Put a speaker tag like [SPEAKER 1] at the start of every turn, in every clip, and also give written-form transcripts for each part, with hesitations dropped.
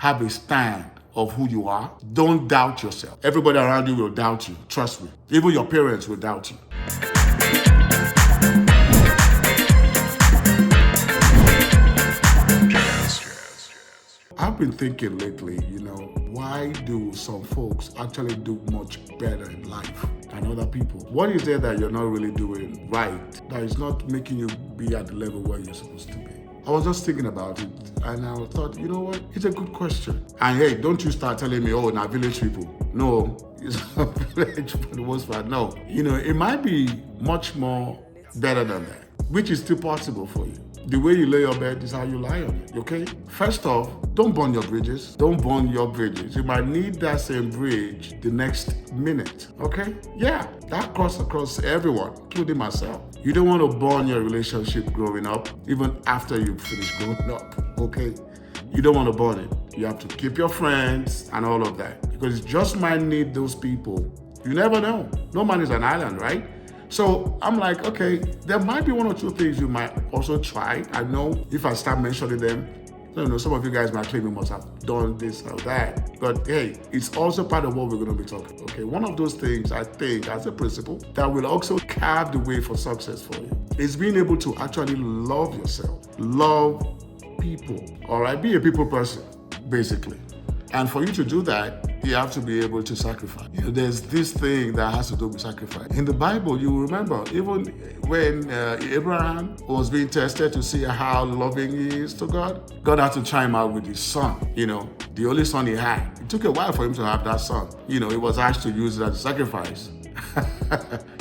[SPEAKER 1] have a stand of who you are. Don't doubt yourself. Everybody around you will doubt you. Trust me. Even your parents will doubt you. I've been thinking lately, why do some folks actually do much better in life than other people? What is there that you're not really doing right that is not making you be at the level where you're supposed to be? I was just thinking about it and I thought, you know what? It's a good question. And hey, don't you start telling me, now village people. No, it's not village for the most part. No. It might be much more better than that, which is still possible for you. The way you lay your bed is how you lie on it, okay? First off, don't burn your bridges. Don't burn your bridges. You might need that same bridge the next minute, okay? Yeah, that cuts across everyone, including myself. You don't want to burn your relationship growing up, even after you finish growing up, okay? You don't want to burn it. You have to keep your friends and all of that because you just might need those people. You never know. No man is an island, right? So I'm like, okay, there might be one or two things you might also try. I know if I start mentioning them, some of you guys might claim you must have done this or that. But hey, it's also part of what we're going to be talking. Okay, one of those things I think as a principle that will also carve the way for success for you is being able to actually love yourself, love people, all right? Be a people person, basically. And for you to do that, you have to be able to sacrifice. There's this thing that has to do with sacrifice. In the Bible, you remember, even when Abraham was being tested to see how loving he is to God, God had to try him out with his son, the only son he had. It took a while for him to have that son. He was asked to use it as a sacrifice.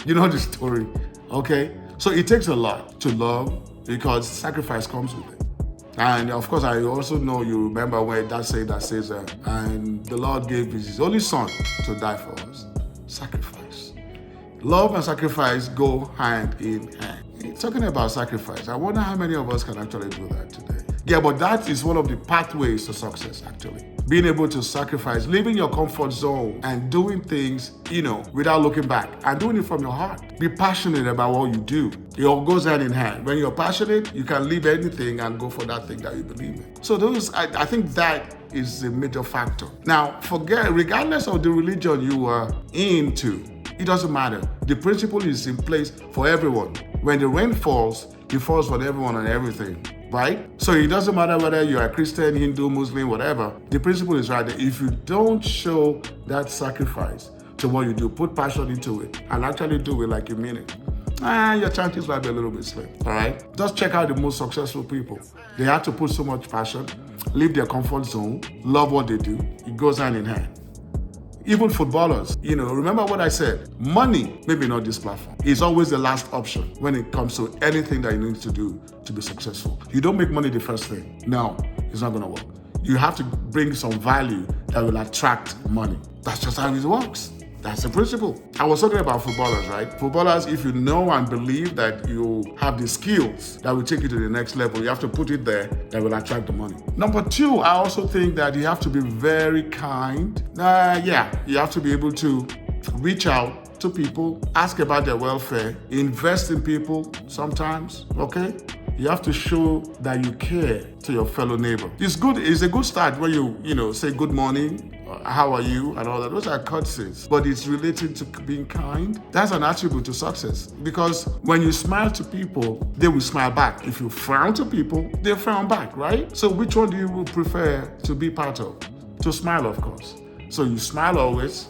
[SPEAKER 1] You know the story, okay? So it takes a lot to love because sacrifice comes with it. And of course, I also know you remember where that says, and the Lord gave his only son to die for us. Sacrifice. Love and sacrifice go hand in hand. Talking about sacrifice, I wonder how many of us can actually do that today. Yeah, but that is one of the pathways to success, actually. Being able to sacrifice, leaving your comfort zone and doing things, without looking back and doing it from your heart. Be passionate about what you do. It all goes hand in hand. When you're passionate, you can leave anything and go for that thing that you believe in. So I think that is a major factor. Now, regardless of the religion you are into, it doesn't matter. The principle is in place for everyone. When the rain falls, it falls for everyone and everything. Right? So it doesn't matter whether you're a Christian, Hindu, Muslim, whatever. The principle is right there. If you don't show that sacrifice to what you do, put passion into it, and actually do it like you mean it, your chances might be a little bit slim. All right? Just check out the most successful people. They had to put so much passion, leave their comfort zone, love what they do. It goes hand in hand. Even footballers, remember what I said, money, maybe not this platform, is always the last option when it comes to anything that you need to do to be successful. You don't make money the first thing. No, it's not going to work. You have to bring some value that will attract money. That's just how it works. That's the principle. I was talking about footballers, right? Footballers, if you know and believe that you have the skills that will take you to the next level, you have to put it there that will attract the money. Number two, I also think that you have to be very kind. You have to be able to reach out to people, ask about their welfare, invest in people sometimes, okay? You have to show that you care to your fellow neighbor. It's a good start when you say good morning, how are you, and all that. Those are courtesies, but it's related to being kind. That's an attribute to success because when you smile to people, they will smile back. If you frown to people, they frown back, right? So which one do you prefer to be part of? To smile, of course. So you smile always,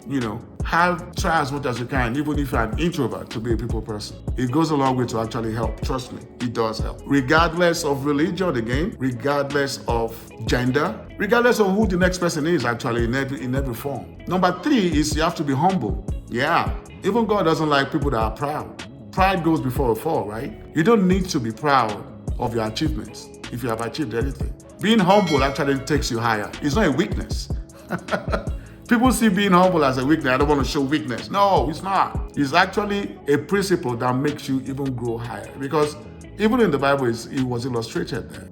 [SPEAKER 1] try as much as you can, even if you're an introvert, to be a people person. It goes a long way to actually help. Trust me, it does help. Regardless of religion, again, regardless of gender, regardless of who the next person is, actually, in every form. Number three is you have to be humble. Yeah, even God doesn't like people that are proud. Pride goes before a fall, right? You don't need to be proud of your achievements if you have achieved anything. Being humble actually takes you higher. It's not a weakness. People see being humble as a weakness. I don't want to show weakness. No, it's not. It's actually a principle that makes you even grow higher. Because even in the Bible, it was illustrated there.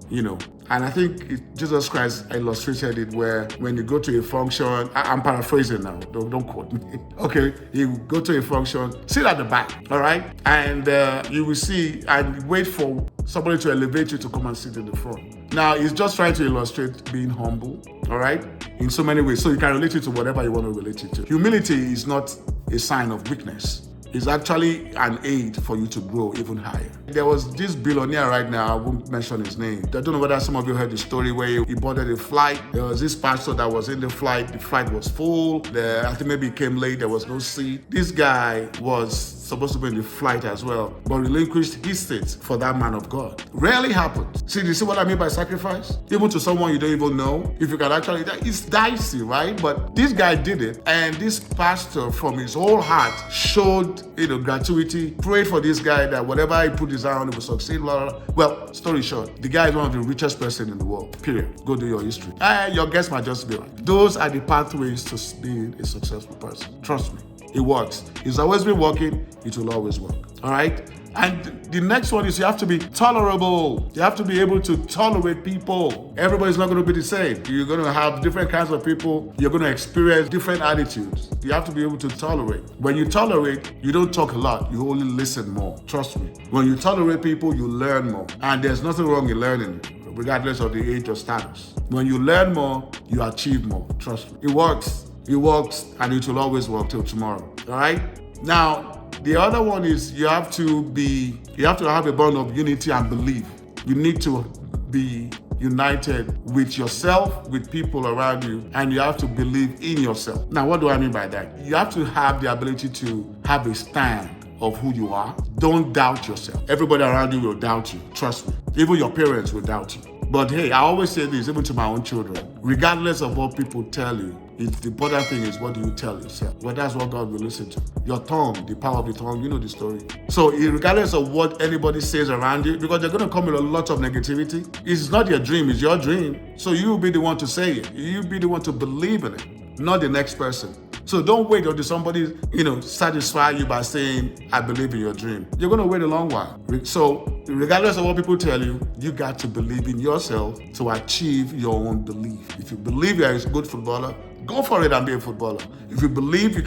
[SPEAKER 1] And I think Jesus Christ illustrated it where when you go to a function, I'm paraphrasing now, don't quote me. Okay, you go to a function, sit at the back, all right? And you will see and wait for somebody to elevate you to come and sit in the front. Now, he's just trying to illustrate being humble, all right? In so many ways. So you can relate it to whatever you want to relate it to. Humility is not a sign of weakness. It's actually an aid for you to grow even higher. There was this billionaire right now, I won't mention his name. I don't know whether some of you heard the story where he boarded a flight. There was this pastor that was in the flight was full. I think maybe he came late, there was no seat. This guy was supposed to be in the flight as well, but relinquished his seat for that man of God. Rarely happens. See, do you see what I mean by sacrifice? Even to someone you don't even know, if you can actually, it's dicey, right? But this guy did it, and this pastor from his whole heart showed, gratuity, prayed for this guy that whatever he put his eye on, he would succeed, blah, blah, blah. Well, story short, the guy is one of the richest person in the world, period. Go do your history. Your guess might just be right. Those are the pathways to being a successful person. Trust me. It works. It's always been working. It will always work. All right? And the next one is you have to be tolerable. You have to be able to tolerate people. Everybody's not going to be the same. You're going to have different kinds of people. You're going to experience different attitudes. You have to be able to tolerate. When you tolerate, you don't talk a lot. You only listen more. Trust me. When you tolerate people, you learn more. And there's nothing wrong in learning, regardless of the age or status. When you learn more, you achieve more. Trust me. It works. It works, and it will always work till tomorrow. All right? Now, the other one is you have to have a bond of unity and belief. You need to be united with yourself, with people around you, and you have to believe in yourself. Now, what do I mean by that? You have to have the ability to have a stand of who you are. Don't doubt yourself. Everybody around you will doubt you. Trust me. Even your parents will doubt you. But hey, I always say this, even to my own children, regardless of what people tell you, the important thing is what do you tell yourself? Well, that's what God will listen to. Your tongue, the power of the tongue, you know the story. So regardless of what anybody says around you, because they're going to come with a lot of negativity, it's not your dream, it's your dream. So you will be the one to say it. You be the one to believe in it, not the next person. So don't wait until somebody, satisfy you by saying, I believe in your dream. You're going to wait a long while. So regardless of what people tell you, you got to believe in yourself to achieve your own belief. If you believe you're a good footballer, go for it and be a footballer. If you believe you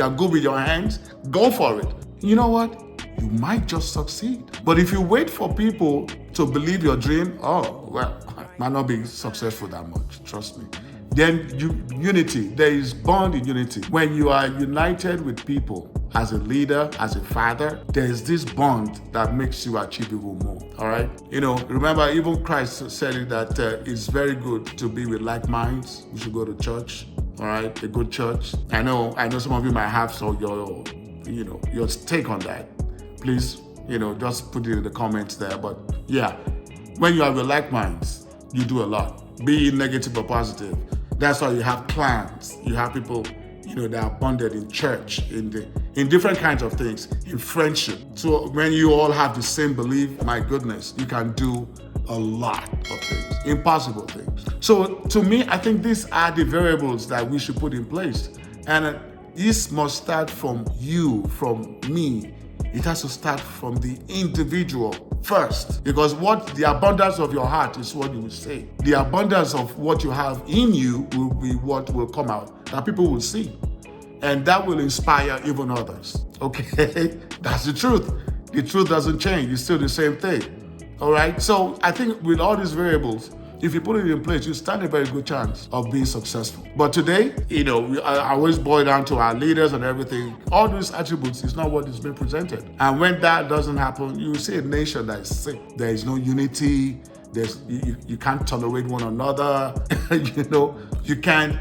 [SPEAKER 1] are good with your hands, go for it. You know what? You might just succeed. But if you wait for people to believe your dream, might not be successful that much. Trust me. Then unity, there is bond in unity. When you are united with people, as a leader, as a father, there is this bond that makes you achieve even more, all right? Remember, even Christ said it that it's very good to be with like minds. You should go to church, all right? A good church. I know some of you might have your take on that. Please, just put it in the comments there. But yeah, when you are with like minds, you do a lot. Be it negative or positive. That's why you have clans. You have people, that are bonded in church, in different kinds of things, in friendship. So when you all have the same belief, my goodness, you can do a lot of things, impossible things. So to me, I think these are the variables that we should put in place. And this must start from you, from me. It has to start from the individual first, because the abundance of your heart is what you will say. The abundance of what you have in you will be what will come out, that people will see. And that will inspire even others. Okay? That's the truth. The truth doesn't change. It's still the same thing. All right? So I think with all these variables, if you put it in place, you stand a very good chance of being successful. But today, I always boil down to our leaders and everything. All these attributes is not what is being presented. And when that doesn't happen, you see a nation that is sick. There is no unity. You can't tolerate one another. You can't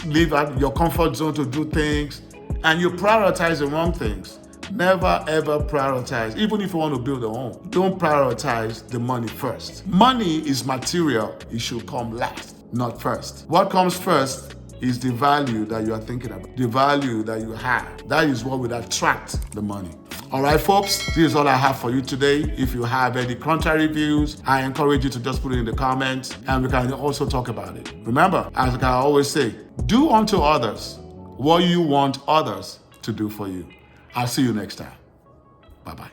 [SPEAKER 1] leave out your comfort zone to do things. And you prioritize the wrong things. Never ever prioritize, even if you want to build a home, don't prioritize the money first. Money is material. It should come last, not first. What comes first is the value that you are thinking about, the value that you have. That is what will attract the money. All right, folks, this is all I have for you today. If you have any contrary views, I encourage you to just put it in the comments and we can also talk about it. Remember, as I always say, do unto others what you want others to do for you. I'll see you next time. Bye-bye.